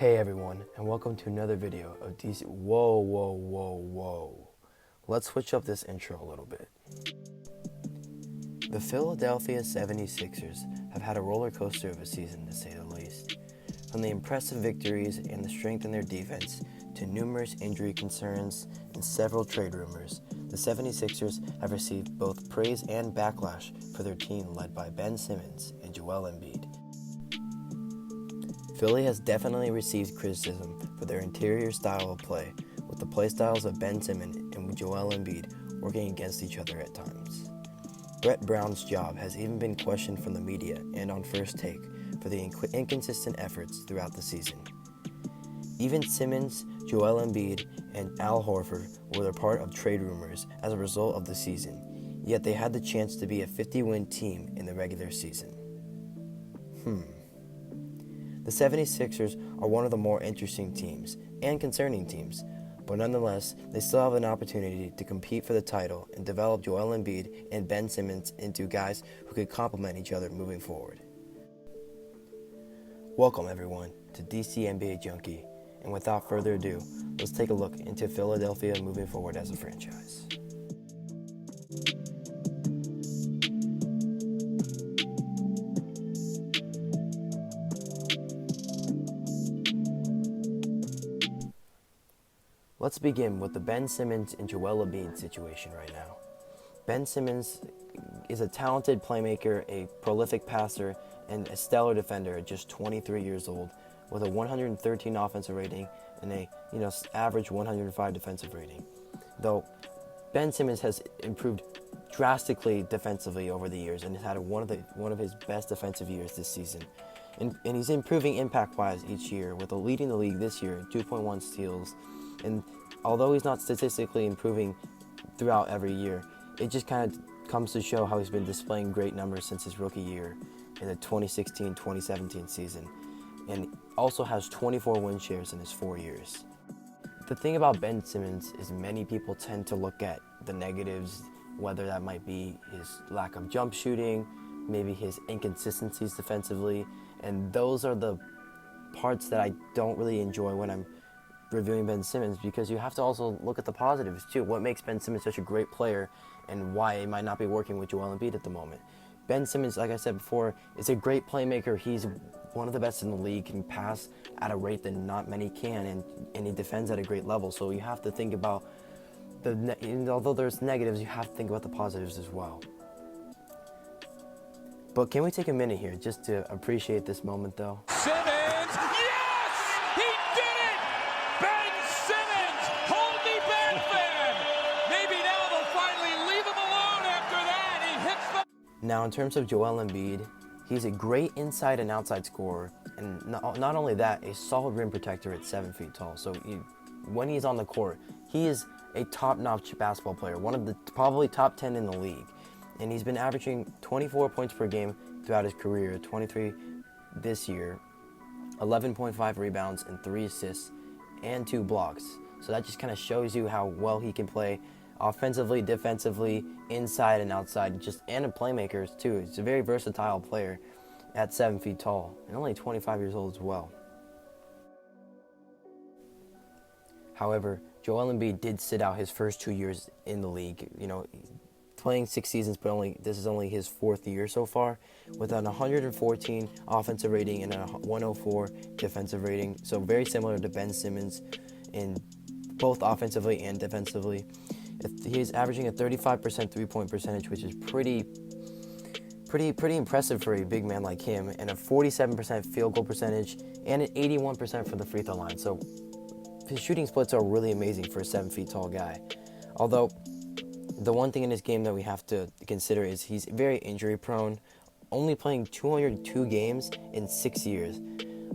Hey everyone, and welcome to another video of DC. Whoa. Let's switch up this intro a little bit. The Philadephia 76ers have had a roller coaster of a season, to say the least. From the impressive victories and the strength in their defense to numerous injury concerns and several trade rumors, the 76ers have received both praise and backlash for their team led by Ben Simmons and Joel Embiid. Philly has definitely received criticism for their interior style of play, with the play styles of Ben Simmons and Joel Embiid working against each other at times. Brett Brown's job has even been questioned from the media and on First Take for the inconsistent efforts throughout the season. Even Simmons, Joel Embiid, and Al Horford were a part of trade rumors as a result of the season, yet they had the chance to be a 50-win team in the regular season. The 76ers are one of the more interesting teams and concerning teams, but nonetheless, they still have an opportunity to compete for the title and develop Joel Embiid and Ben Simmons into guys who could complement each other moving forward. Welcome everyone to DC NBA Junkie, and without further ado, let's take a look into Philadelphia moving forward as a franchise. Let's begin with the Ben Simmons and Joel Embiid situation right now. Ben Simmons is a talented playmaker, a prolific passer, and a stellar defender at just 23 years old, with a 113 offensive rating and a average 105 defensive rating. Though Ben Simmons has improved drastically defensively over the years and has had one of his best defensive years this season. And he's improving impact-wise each year, with leading the league this year, 2.1 steals. And although he's not statistically improving throughout every year, it just kind of comes to show how he's been displaying great numbers since his rookie year in the 2016-2017 season, and also has 24 win shares in his 4 years. The thing about Ben Simmons is many people tend to look at the negatives, whether that might be his lack of jump shooting, maybe his inconsistencies defensively, and those are the parts that I don't really enjoy when I'm reviewing Ben Simmons, because you have to also look at the positives too. What makes Ben Simmons such a great player and why it might not be working with Joel Embiid at the moment. Ben Simmons, like I said before, is a great playmaker. He's one of the best in the league, can pass at a rate that not many can, and he defends at a great level. So you have to think about although there's negatives, you have to think about the positives as well. But can we take a minute here just to appreciate this moment though? Simmons, yes! He did it! Ben Simmons, hold me back, fan! Maybe now they'll finally leave him alone after that. He hits the... Now in terms of Joel Embiid, he's a great inside and outside scorer, and not only that, a solid rim protector at 7 feet tall. So when he's on the court, he is a top-notch basketball player, one of the probably top 10 in the league. And he's been averaging 24 points per game throughout his career, 23 this year, 11.5 rebounds and 3 assists and 2 blocks. So that just kind of shows you how well he can play offensively, defensively, inside and outside, and a playmaker too. He's a very versatile player at 7 feet tall and only 25 years old as well. However, Joel Embiid did sit out his first 2 years in the league. Playing 6 seasons, but this is only his 4th year so far, with an 114 offensive rating and a 104 defensive rating. So very similar to Ben Simmons in both offensively and defensively. He's averaging a 35% three-point percentage, which is pretty impressive for a big man like him, and a 47% field goal percentage and an 81% for the free throw line. So his shooting splits are really amazing for a 7 feet tall guy. Although the one thing in his game that we have to consider is he's very injury prone, only playing 202 games in 6 years,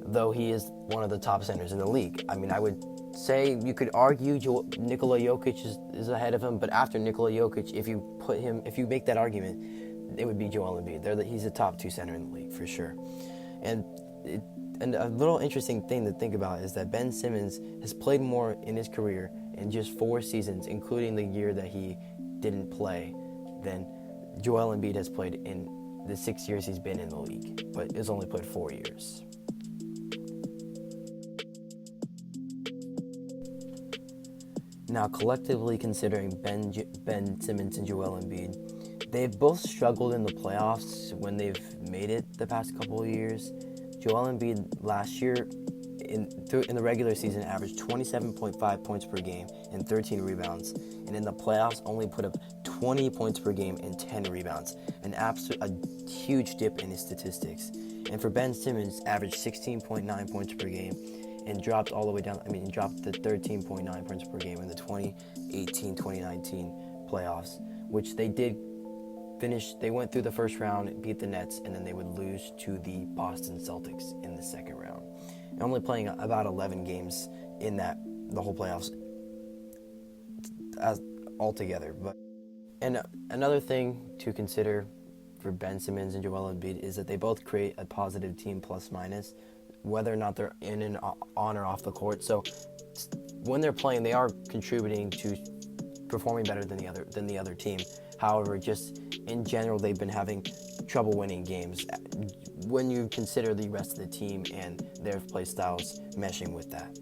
though he is one of the top centers in the league. I mean, I would say you could argue Nikola Jokic is ahead of him, but after Nikola Jokic, if you make that argument, it would be Joel Embiid. He's a top 2 center in the league for sure. And a little interesting thing to think about is that Ben Simmons has played more in his career in just 4 seasons, including the year that he didn't play, than Joel Embiid has played in the 6 years he's been in the league, but has only played 4 years. Now, collectively considering Ben Simmons and Joel Embiid, they've both struggled in the playoffs when they've made it the past couple of years. Joel Embiid last year in the regular season averaged 27.5 points per game and 13 rebounds, and in the playoffs only put up 20 points per game and 10 rebounds, a huge dip in his statistics. And for Ben Simmons, averaged 16.9 points per game and dropped all the way down. Dropped to 13.9 points per game in the 2018-2019 playoffs, which they did finish. They went through the first round, beat the Nets, and then they would lose to the Boston Celtics in the second round. And only playing about 11 games in the whole playoffs altogether. And another thing to consider for Ben Simmons and Joel Embiid is that they both create a positive team plus minus, whether or not they're in and on or off the court. So when they're playing, they are contributing to performing better than the other team. However, just in general, they've been having trouble winning games when you consider the rest of the team and their play styles meshing with that.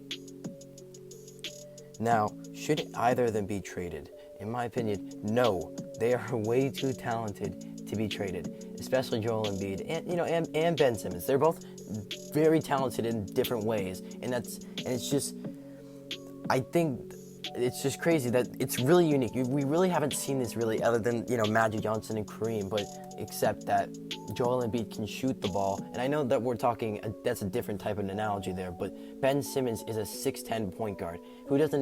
Now, should either of them be traded? In my opinion, no. They are way too talented to be traded, especially Joel Embiid and Ben Simmons. They're both very talented in different ways, and it's just, I think it's just crazy that it's really unique. We really haven't seen this really other than Magic Johnson and Kareem, but except that Joel Embiid can shoot the ball. And I know that we're talking that's a different type of analogy there, but Ben Simmons is a 6'10" point guard who doesn't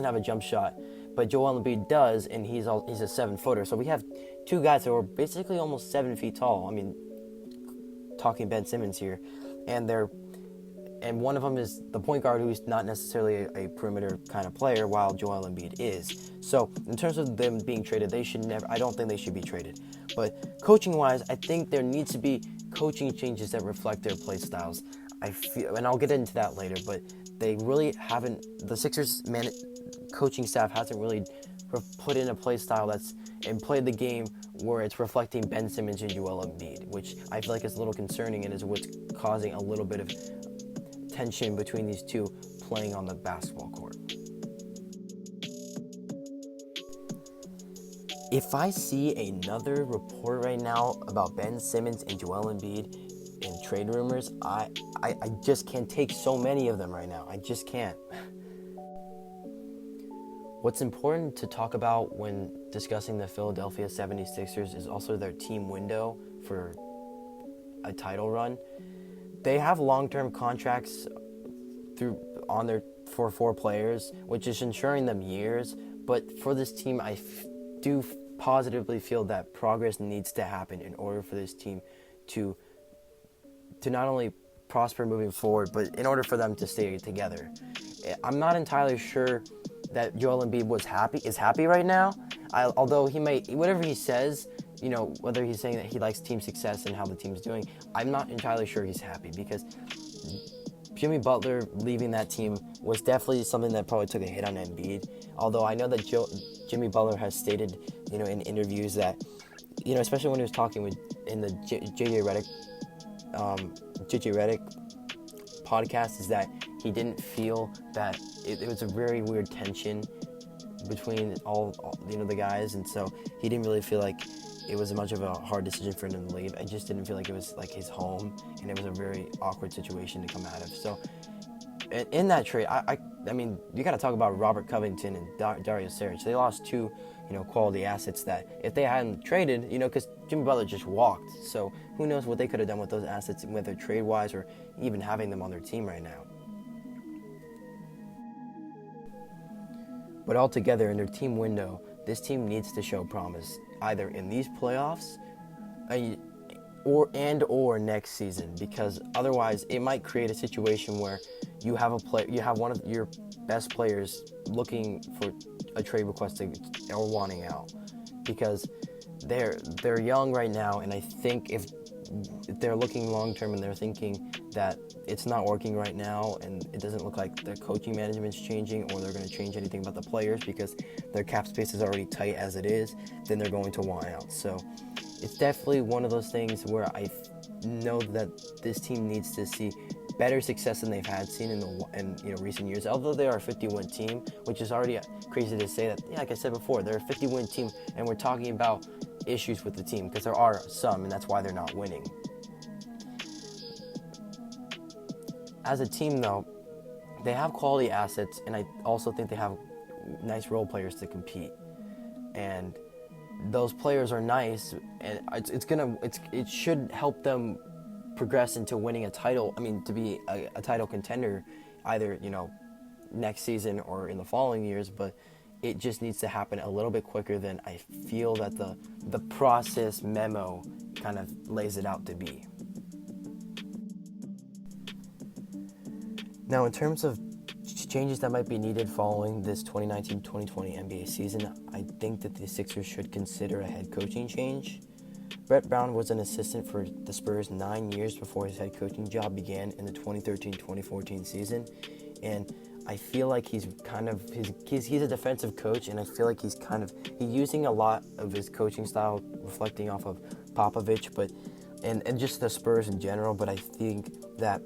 have a jump shot, but Joel Embiid does, and he's a 7-footer. So we have two guys that are basically almost 7 feet tall. Talking Ben Simmons here, and one of them is the point guard, who's not necessarily a perimeter kind of player, while Joel Embiid is. So in terms of them being traded, I don't think they should be traded. But coaching-wise, I think there needs to be coaching changes that reflect their play styles. I feel, and I'll get into that later, but they really haven't. The Sixers coaching staff hasn't really put in a play style and played the game where it's reflecting Ben Simmons and Joel Embiid, which I feel like is a little concerning and is what's causing a little bit of tension between these two playing on the basketball court. If I see another report right now about Ben Simmons and Joel Embiid and trade rumors, I just can't take so many of them right now. I just can't. What's important to talk about when discussing the Philadelphia 76ers is also their team window for a title run. They have long-term contracts for 4 players, which is ensuring them years. But for this team, I do positively feel that progress needs to happen in order for this team to not only prosper moving forward, but in order for them to stay together. I'm not entirely sure that Joel Embiid is happy right now. Although he may, whatever he says, whether he's saying that he likes team success and how the team's doing, I'm not entirely sure he's happy, because Jimmy Butler leaving that team was definitely something that probably took a hit on Embiid. Although I know that Jimmy Butler has stated, in interviews that, especially when he was talking in the JJ Redick podcast, is that he didn't feel that it was a very weird tension between all the guys, and so he didn't really feel like it was much of a hard decision for him to leave. I just didn't feel like it was like his home, and it was a very awkward situation to come out of. So in that trade, I mean, you got to talk about Robert Covington and Dario Saric. They lost 2 quality assets that if they hadn't traded, because Jimmy Butler just walked. So who knows what they could have done with those assets, whether trade-wise or even having them on their team right now. But altogether, in their team window, this team needs to show promise, either in these playoffs or next season, because otherwise it might create a situation where you have one of your best players looking for a trade request or wanting out, because they're young right now, and I think if they're looking long term and they're thinking that it's not working right now and it doesn't look like the coaching management's changing or they're going to change anything about the players because their cap space is already tight as it is, then they're going to want out. So it's definitely one of those things where I know that this team needs to see better success than they've had seen in recent years. Although they are a 50-win team, which is already crazy to say that. Yeah, like I said before, they're a 50-win team, and we're talking about issues with the team because there are some, and that's why they're not winning. As a team, though, they have quality assets, and I also think they have nice role players to compete. And those players are nice, and it should help them progress into winning a title. I mean, to be a title contender, either next season or in the following years. But it just needs to happen a little bit quicker than I feel that the process memo kind of lays it out to be. Now, in terms of changes that might be needed following this 2019-2020 NBA season, I think that the Sixers should consider a head coaching change. Brett Brown was an assistant for the Spurs 9 years before his head coaching job began in the 2013-2014 season, and I feel like he's a defensive coach, and I feel like he's using a lot of his coaching style reflecting off of Popovich, but and just the Spurs in general. But I think that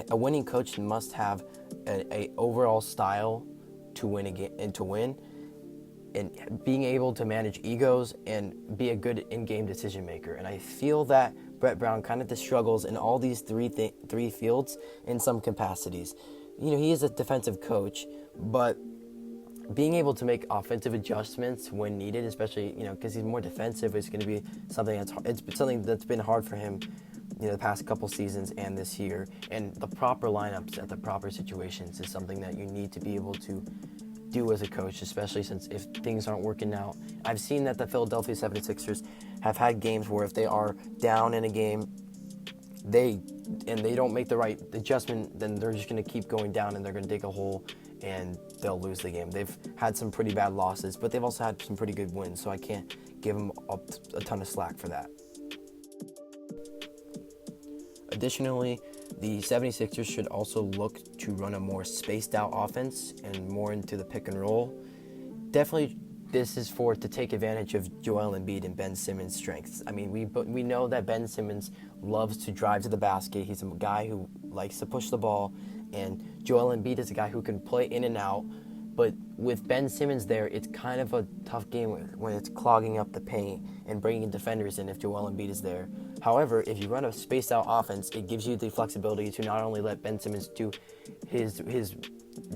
a winning coach must have a overall style to win a game and to win, and being able to manage egos and be a good in-game decision maker. And I feel that Brett Brown kind of struggles in all these three fields in some capacities. He is a defensive coach, but being able to make offensive adjustments when needed, especially because he's more defensive, is going to be something that's been hard for him the past couple seasons and this year. And the proper lineups at the proper situations is something that you need to be able to do as a coach, especially since if things aren't working out. I've seen that the Philadephia 76ers have had games where if they are down in a game, they don't make the right adjustment, then they're just going to keep going down and they're going to dig a hole and they'll lose the game. They've had some pretty bad losses, but they've also had some pretty good wins, so I can't give them a ton of slack for that. Additionally, the 76ers should also look to run a more spaced out offense and more into the pick and roll. Definitely, this is to take advantage of Joel Embiid and Ben Simmons' strengths. I mean, we know that Ben Simmons loves to drive to the basket. He's a guy who likes to push the ball, and Joel Embiid is a guy who can play in and out. But with Ben Simmons there, it's kind of a tough game when it's clogging up the paint and bringing defenders in if Joel Embiid is there. However, if you run a spaced out offense, it gives you the flexibility to not only let Ben Simmons do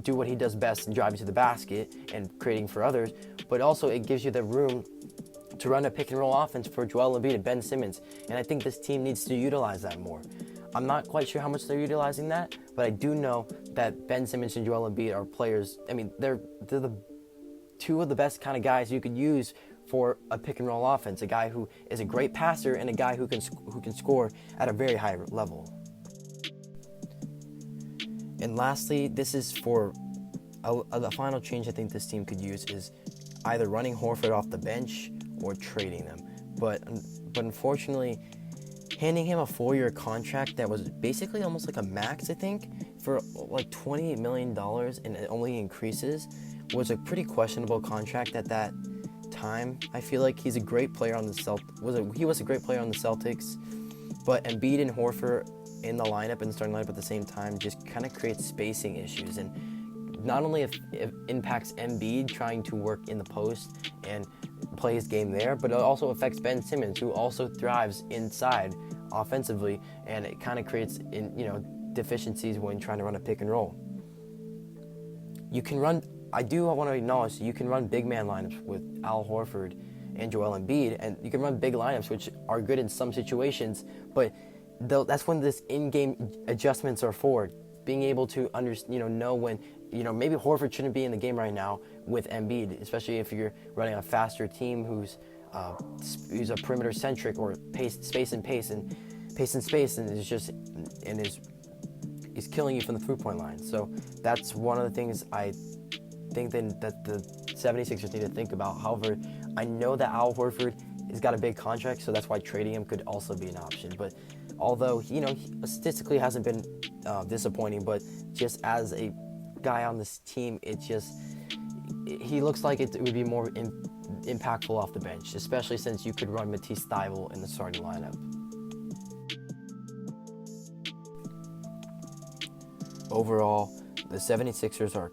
do what he does best in driving to the basket and creating for others, but also it gives you the room to run a pick and roll offense for Joel Embiid and Ben Simmons. And I think this team needs to utilize that more. I'm not quite sure how much they're utilizing that, but I do know that Ben Simmons and Joel Embiid are players. I mean, they're the two of the best kind of guys you could use for a pick and roll offense. A guy who is a great passer and a guy who can score at a very high level. And lastly, this is for the final change I think this team could use is either running Horford off the bench or trading them. But unfortunately, handing him a 4-year contract that was basically almost like a max, I think, for like $28 million and it only increases, was a pretty questionable contract at that time. I feel like he's a great player on the he was a great player on the Celtics, but Embiid and Horford in the lineup and starting lineup at the same time just kind of creates spacing issues, and not only if it impacts Embiid trying to work in the post and play his game there, but it also affects Ben Simmons, who also thrives inside offensively, and it kind of creates deficiencies when trying to run a pick and roll. I do want to acknowledge you can run big man lineups with Al Horford and Joel Embiid, and you can run big lineups which are good in some situations, but that's when this in-game adjustments are for. Being able to know when maybe Horford shouldn't be in the game right now with Embiid, especially if you're running a faster team who's a perimeter centric or space and pace and is killing you from the 3-point line. So that's one of the things I think that the 76ers need to think about. However, I know that Al Horford has got a big contract, so that's why trading him could also be an option. But although he statistically hasn't been disappointing, but just as a guy on this team, he looks like it would be more impactful off the bench, especially since you could run Matisse Thybulle in the starting lineup. overall, the 76ers are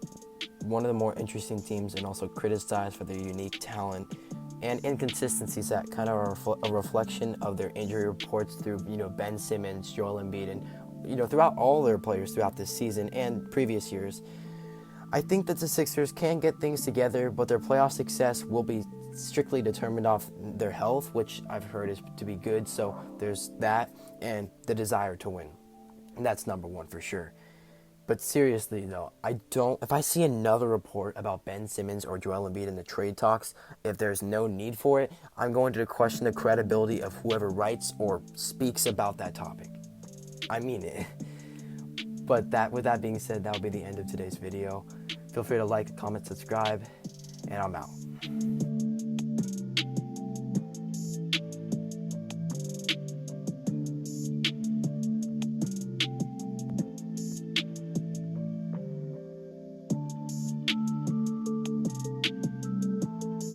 one of the more interesting teams and also criticized for their unique talent and inconsistencies that kind of are a reflection of their injury reports through, Ben Simmons, Joel Embiid, and, throughout all their players throughout this season and previous years. I think that the Sixers can get things together, but their playoff success will be strictly determined off their health, which I've heard is to be good. So there's that and the desire to win. And that's number one for sure. But seriously though, if I see another report about Ben Simmons or Joel Embiid in the trade talks, if there's no need for it, I'm going to question the credibility of whoever writes or speaks about that topic. I mean it. But with that being said, that will be the end of today's video. Feel free to like, comment, subscribe, and I'm out.